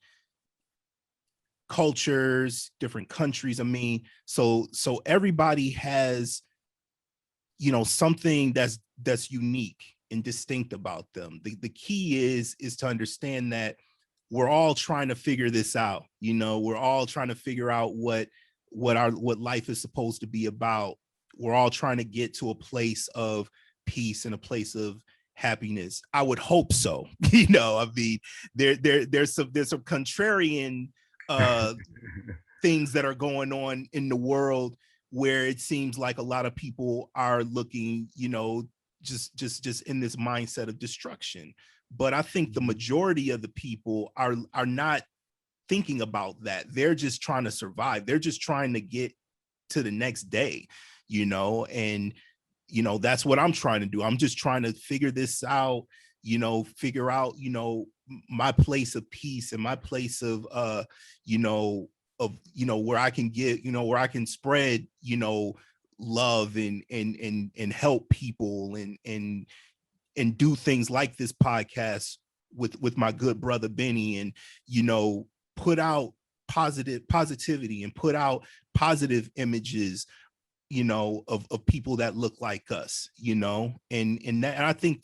cultures, different countries. I mean, so everybody has, something that's unique and distinct about them. The key is to understand that we're all trying to figure this out. We're all trying to figure out what life is supposed to be about. We're all trying to get to a place of peace and a place of happiness. I would hope so. I mean, there's some contrarian uh things that are going on in the world where it seems like a lot of people are looking, just in this mindset of destruction. But I think the majority of the people are not thinking about that. They're just trying to survive. They're just trying to get to the next day, and that's what I'm trying to do. I'm just trying to figure this out, figure out, my place of peace and my place of you know where I can get, where I can spread, love and help people and do things like this podcast with my good brother Benny, and put out positivity and put out positive images, of people that look like us, and I think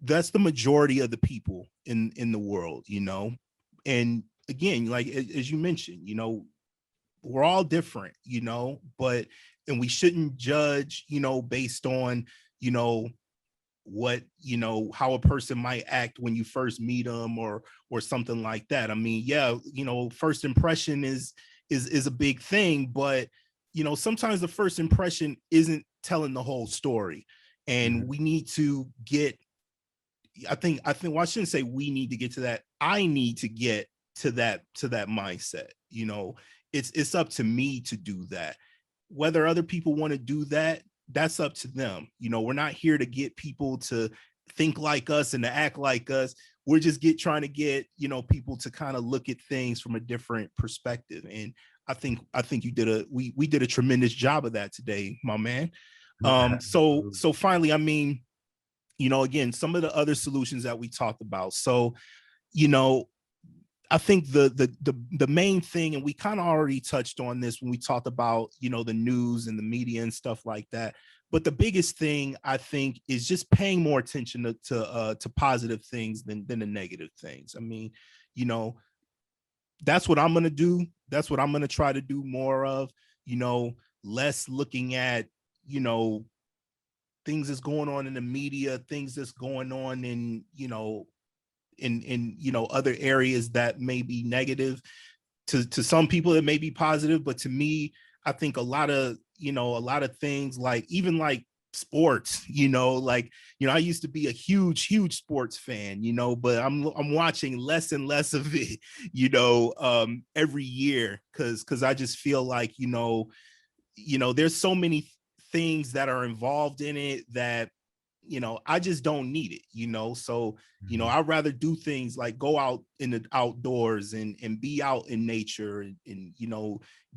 that's the majority of the people in the world, and again, like as you mentioned, we're all different, but and we shouldn't judge, based on, what, how a person might act when you first meet them or something like that. I mean, yeah, first impression is a big thing, but sometimes the first impression isn't telling the whole story. And we need to get, well, I shouldn't say we need to get to that. I need to get to that mindset. It's up to me to do that. Whether other people want to do that, that's up to them. We're not here to get people to think like us and to act like us. We're just trying to get, people to kind of look at things from a different perspective. And I think we did a tremendous job of that today, my man. So finally, I mean, again, some of the other solutions that we talked about. So, you know, I think the main thing, and we kind of already touched on this when we talked about, the news and the media and stuff like that. But the biggest thing I think is just paying more attention to positive things than the negative things. I mean, you know, that's what I'm gonna do. That's what I'm gonna try to do more of. Less looking at, you know, things that's going on in the media, things that's going on in, in other areas that may be negative. To some people it may be positive, but to me, I think a lot of things, like even like sports, I used to be a huge sports fan, but I'm watching less and less of it, every year, because I just feel like, there's so many things that are involved in it that, I just don't need it, so, I'd rather do things like go out in the outdoors and be out in nature and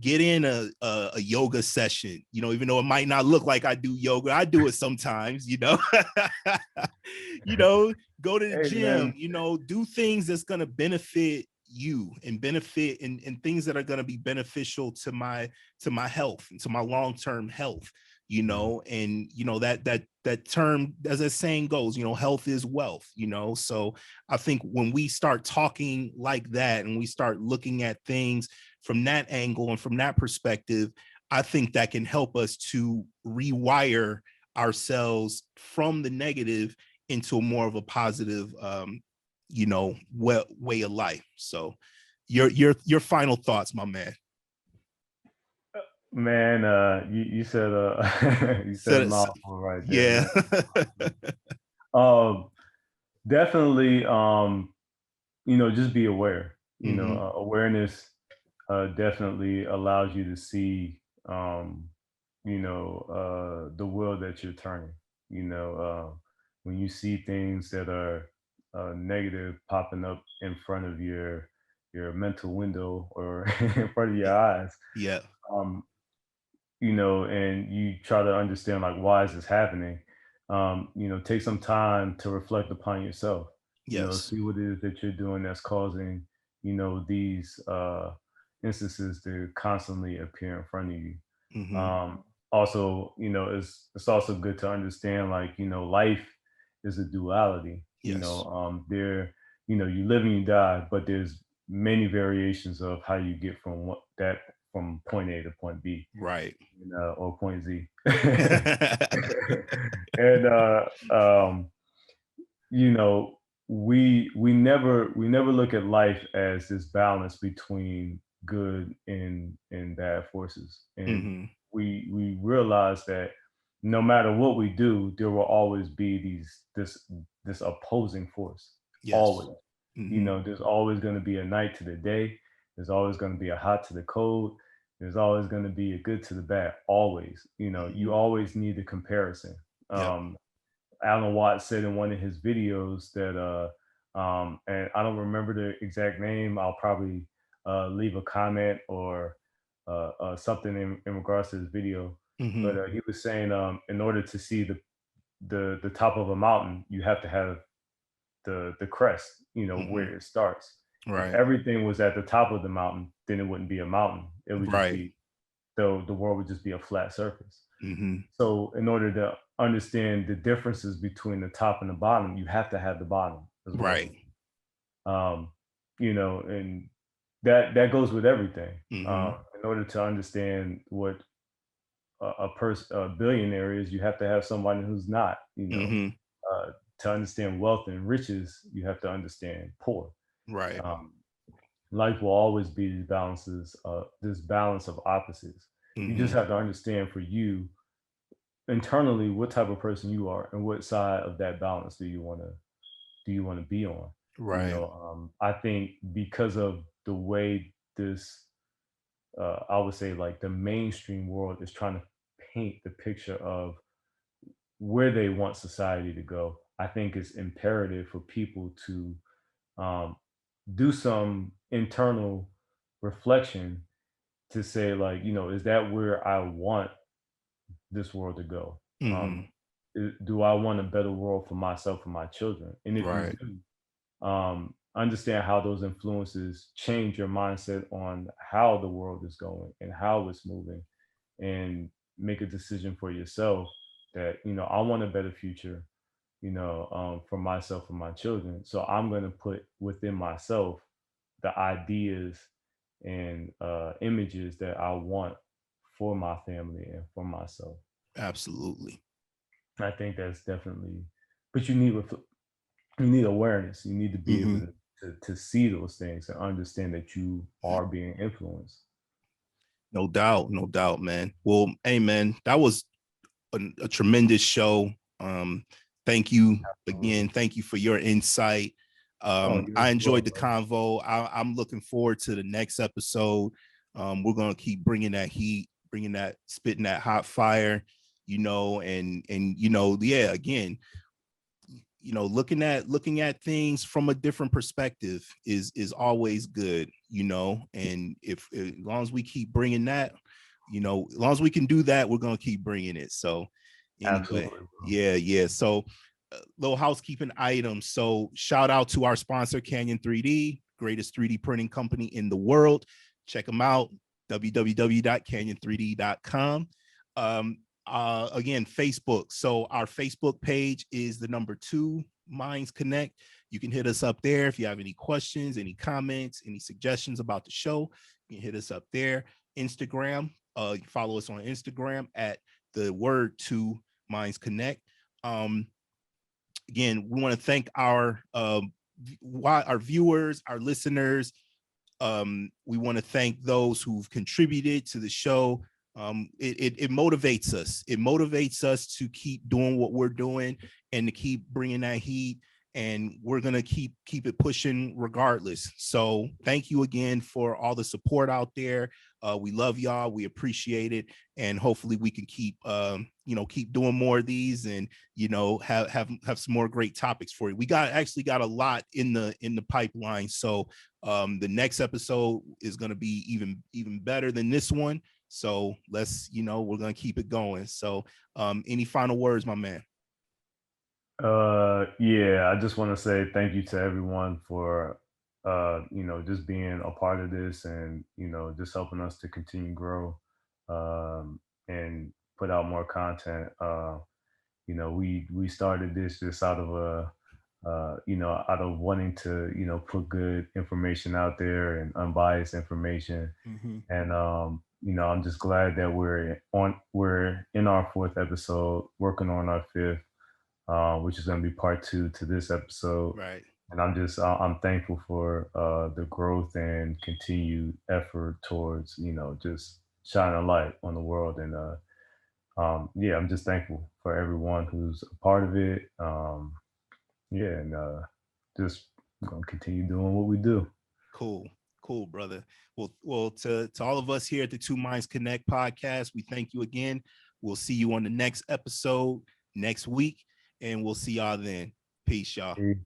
get in a yoga session, even though it might not look like I do yoga. I do it sometimes, go to the Hey gym, man, do things that's going to benefit you and benefit and things that are going to be beneficial to my health and to my long-term health, and that term, as that saying goes, health is wealth, so I think when we start talking like that and we start looking at things from that angle and from that perspective, I think that can help us to rewire ourselves from the negative into more of a positive way of life. So your final thoughts, my man. man, you said you said a So, mouthful right there, yeah. man. Um, Definitely, just be aware. Hmm. Awareness definitely allows you to see, the world that you're turning. When you see things that are negative popping up in front of your mental window or in front of your eyes, Yeah. um, and you try to understand like why is this happening, take some time to reflect upon yourself. Yes. See what it is that you're doing that's causing, these instances to constantly appear in front of you. Mm-hmm. Also, it's also good to understand like, life is a duality. Yes. You live and you die, but there's many variations of how you get from point A to point B, Right. or point Z. And you know, we never look at life as this balance between good and bad forces. And Mm-hmm. we realize that no matter what we do, there will always be this opposing force. Yes. Always. Mm-hmm. There's always going to be a night to the day. There's always going to be a hot to the cold. There's always going to be a good to the bad. Always. Mm-hmm. You always need a comparison. Yep. Alan Watts said in one of his videos that, and I don't remember the exact name. I'll probably leave a comment or something in regards to this video. Mm-hmm. But he was saying, in order to see the top of a mountain, you have to have the crest, Mm-hmm. where it starts. If Right. everything was at the top of the mountain, then it wouldn't be a mountain. It would just Right. be the world would just be a flat surface. Mm-hmm. So in order to understand the differences between the top and the bottom, you have to have the bottom as Right. well. Um, and that goes with everything. Mm-hmm. In order to understand what a billionaire is, you have to have somebody who's not. Mm-hmm. Uh, to understand wealth and riches, you have to understand poor. Right. Um, Life will always be this balance of opposites. You Mm-hmm. just have to understand for you internally what type of person you are and what side of that balance do you want to be on. Right. I think because of the way this, I would say, like, the mainstream world is trying to paint the picture of where they want society to go, I think it's imperative for people to um, do some internal reflection to say, like, is that where I want this world to go? Mm-hmm. um, do I want a better world for myself and my children? And if you Right. do, understand how those influences change your mindset on how the world is going and how it's moving, and make a decision for yourself that, I want a better future, for myself and my children. So I'm going to put within myself the ideas and images that I want for my family and for myself. Absolutely. I think that's definitely, but you need awareness. You need to be able Mm-hmm. to see those things and understand that you are being influenced. No doubt. No doubt, man. Well, hey, man, that was a tremendous show. Um, Thank you Absolutely. again. Thank you for your insight. Oh, you I as well, enjoyed the bro. convo. I'm looking forward to the next episode. We're gonna keep bringing that heat, spitting that hot fire, and yeah, again, looking at things from a different perspective is always good, and if as long as we keep bringing that, as long as we can do that, we're going to keep bringing it. So anyway, Absolutely, bro. yeah, so little housekeeping items. So shout out to our sponsor, Canyon 3D, greatest 3D printing company in the world. Check them out, www.canyon3d.com. Again, Facebook. So our Facebook page is the number 2 Minds Connect. You can hit us up there if you have any questions, any comments, any suggestions about the show. You can hit us up there. Instagram. Follow us on Instagram at the word 2 Minds Connect. Again, we want to thank our viewers, our listeners. We want to thank those who've contributed to the show. It motivates us. It motivates us to keep doing what we're doing and to keep bringing that heat. And we're gonna keep it pushing regardless. So thank you again for all the support out there. We love y'all. We appreciate it, and hopefully we can keep doing more of these, and have some more great topics for you. We actually got a lot in the pipeline. So the next episode is going to be even better than this one. So let's, we're gonna keep it going. So any final words, my man? Yeah, I just want to say thank you to everyone for just being a part of this and just helping us to continue grow and put out more content. We started this just out of out of wanting to put good information out there and unbiased information. Mm-hmm. And I'm just glad that we're in our fourth episode, working on our fifth, which is going to be part two to this episode. Right. And I'm thankful for the growth and continued effort towards just shining a light on the world. And yeah, I'm just thankful for everyone who's a part of it. Yeah, and just gonna continue doing what we do. Cool, brother. Well, to all of us here at the Two Minds Connect podcast, we thank you again. We'll see you on the next episode next week, and we'll see y'all then. Peace, y'all. Peace.